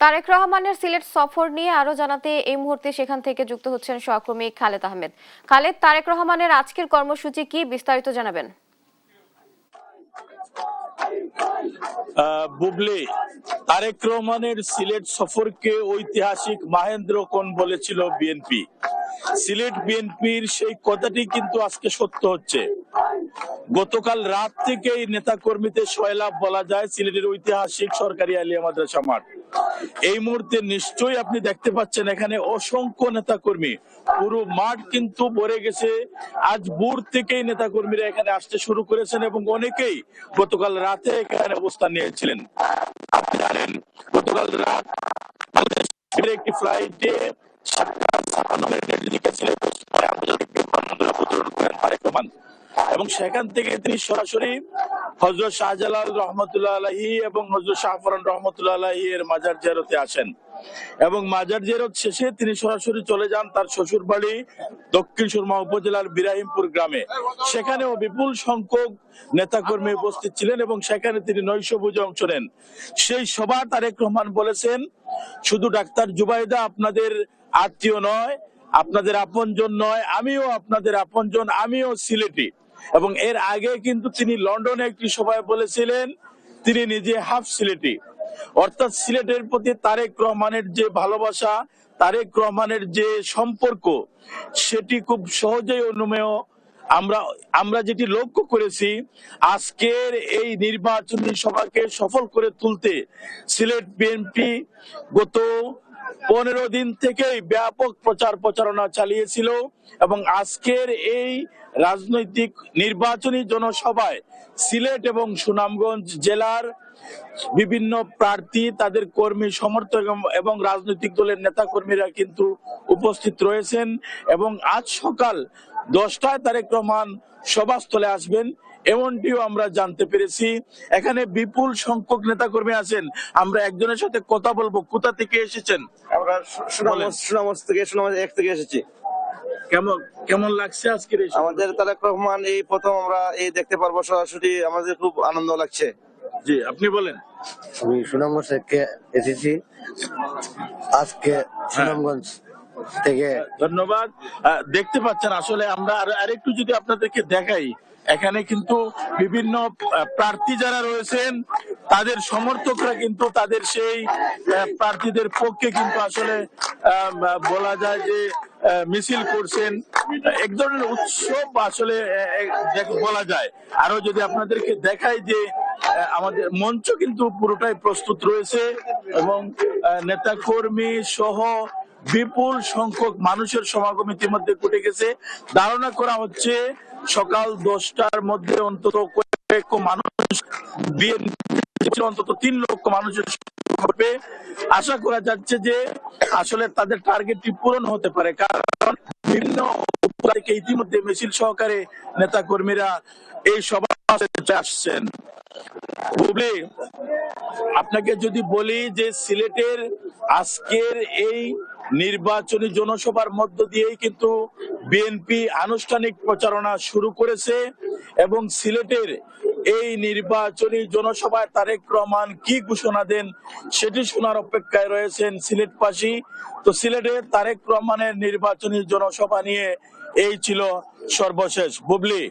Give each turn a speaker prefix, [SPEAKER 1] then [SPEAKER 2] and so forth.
[SPEAKER 1] তারেক রহমানের সিলেট সফর নিয়ে আরো জানাতে এই মুহূর্তে সেখান থেকে যুক্ত হচ্ছেন সহকর্মী খালেদ আহমেদ। খালেদ, তারেক রহমানের আজকের কর্মসূচি কি, বিস্তারিত জানাবেন।
[SPEAKER 2] বুবলি, তারেক রহমানের সিলেট সফরকে ঐতিহাসিক মাহেন্দ্র কোণ বলেছিল বিএনপি। সিলেট বিএনপির সেই কথাটি কিন্তু আজকে সত্য হচ্ছে। গতকাল রাত থেকেই নেতা কর্মীদের সয়লাভ বলা যায় সিলেটের ঐতিহাসিক সরকারি আলিয়া মাদ্রাসা মাঠ। এই মুহূর্তে নিশ্চয়ই আপনি দেখতে পাচ্ছেন এখানে অসংখ্য নেতা কর্মী, পুরো মাঠ কিন্তু ভরে গেছে। আজ ভোর থেকেই নেতা কর্মীরা এখানে আসতে শুরু করেছেন এবং অনেকেই গতকাল রাতে এখানে অবস্থান নিয়েছিলেন। আপনি জানেন গতকাল রাত একটি ফ্লাইটে এবং সেখান থেকে তিনি সরাসরি হযরত শাহজালাল রহমতুল্লাহ আলাইহি এবং হযরত শাহফরান রহমতুল্লাহ আলাইহি এর মাজার জিয়ারতে আসেন এবং মাজার জিয়ারত শেষে তিনি সরাসরি চলে যান তার শ্বশুর বাড়ি দক্ষিণ সুরমা উপজেলার বিরাহিমপুর গ্রামে। সেখানেও বিপুল সংখ্যক নেতাকর্মী উপস্থিত ছিলেন এবং সেখানে তিনি নৈশভোজে অংশ নেন। সেই সভা তারেক রহমান বলেছেন, শুধু ডাক্তার জুবাইদা আপনাদের আত্মীয় নয়, আপনাদের আপনজন নয়, আমিও আপনাদের আপনজন, আমিও সিলেটি। এবং এর আগে কিন্তু তিনি লন্ডনে একটি সভায় বলেছিলেন তিনি নিজে হাফ সিলেটি। অর্থাৎ সিলেটের প্রতি তারেক রহমানের যে ভালোবাসা, তারেক রহমানের যে সম্পর্ক, সেটি খুব সহজেই অনুমেয়। আমরা যেটি লক্ষ্য করেছি, আজকের এই নির্বাচনী সভাকে সফল করে তুলতে সিলেট বিএনপি গত 15 দিন থেকেই ব্যাপক প্রচারণা চালিয়েছিল এবং আজকের এই রাজনৈতিক নির্বাচনী জনসভায় সিলেট এবং সুনামগঞ্জ জেলার বিভিন্ন প্রার্থী, তাদের কর্মী সমর্থক এবং রাজনৈতিক দলের নেতা কর্মীরা কিন্তু উপস্থিত রয়েছেন এবং আজ সকাল 10টায় তারেক রহমান সভাস্থলে আসবেন এমনটিও আমরা জানতে পেরেছি। এখানে বিপুল সংখ্যক নেতা কর্মী আছেন। আমরা একজনের সাথে কথা বলবো। কোথা থেকে এসেছেন?
[SPEAKER 3] আমরা সুনামগঞ্জ থেকে এসেছি।
[SPEAKER 2] কেমন লাগছে আজকের
[SPEAKER 3] আমাদের তারেক রহমান এই প্রথম আমরা এই দেখতে পারবো সরাসরি, আমাদের খুব আনন্দ লাগছে।
[SPEAKER 2] জি, আপনি বলেন।
[SPEAKER 4] আমি সুনামগঞ্জ থেকে এসেছি আজকে, সুনামগঞ্জ থেকে।
[SPEAKER 2] ধন্যবাদ। দেখতে পাচ্ছেন আসলে আমরা আরেকটু যদি আপনাদেরকে দেখাই, এখানে কিন্তু বিভিন্ন প্রার্থী যারা রয়েছেন তাদের সমর্থকরা কিন্তু তাদের সেই প্রার্থীদের পক্ষে কিন্তু আসলে বলা যায় যে মিছিল করছেন। এক ধরনের উৎসব আসলে বলা যায়। আরো যদি আপনাদেরকে দেখাই যে আমাদের মঞ্চ কিন্তু পুরোটাই প্রস্তুত রয়েছে এবং নেতা কর্মী সহ বিপুল সংখ্যক মানুষের সমাগম ইতিমধ্যে ঘটে গেছে। ধারণা করা হচ্ছে সকাল 10টার মধ্যে অন্তত কয়েক মানুষ, অন্তত 3 লক্ষ মানুষের হবে। আশা করা যাচ্ছে যে আসলে তাদের টার্গেটটি পূরণ হতে পারে, কারণ বিভিন্ন ইতিমধ্যে মিছিল সহকারে নেতা কর্মীরা এই সভা আসছেন। বুবলি, আপনাকে যদি বলি যে সিলেটের আজকের এই নির্বাচনী জনসভার মধ্য দিয়েই কিন্তু বিএনপি আনুষ্ঠানিক প্রচারণা শুরু করেছে এবং সিলেটের এই নির্বাচনী জনসভায় তারেক রহমান কি ঘোষণা দেন সেটি শোনার অপেক্ষায় রয়েছেন সিলেটবাসী। তো সিলেটে তারেক রহমানের নির্বাচনী জনসভা নিয়ে এই ছিল সর্বশেষ। বুবলি।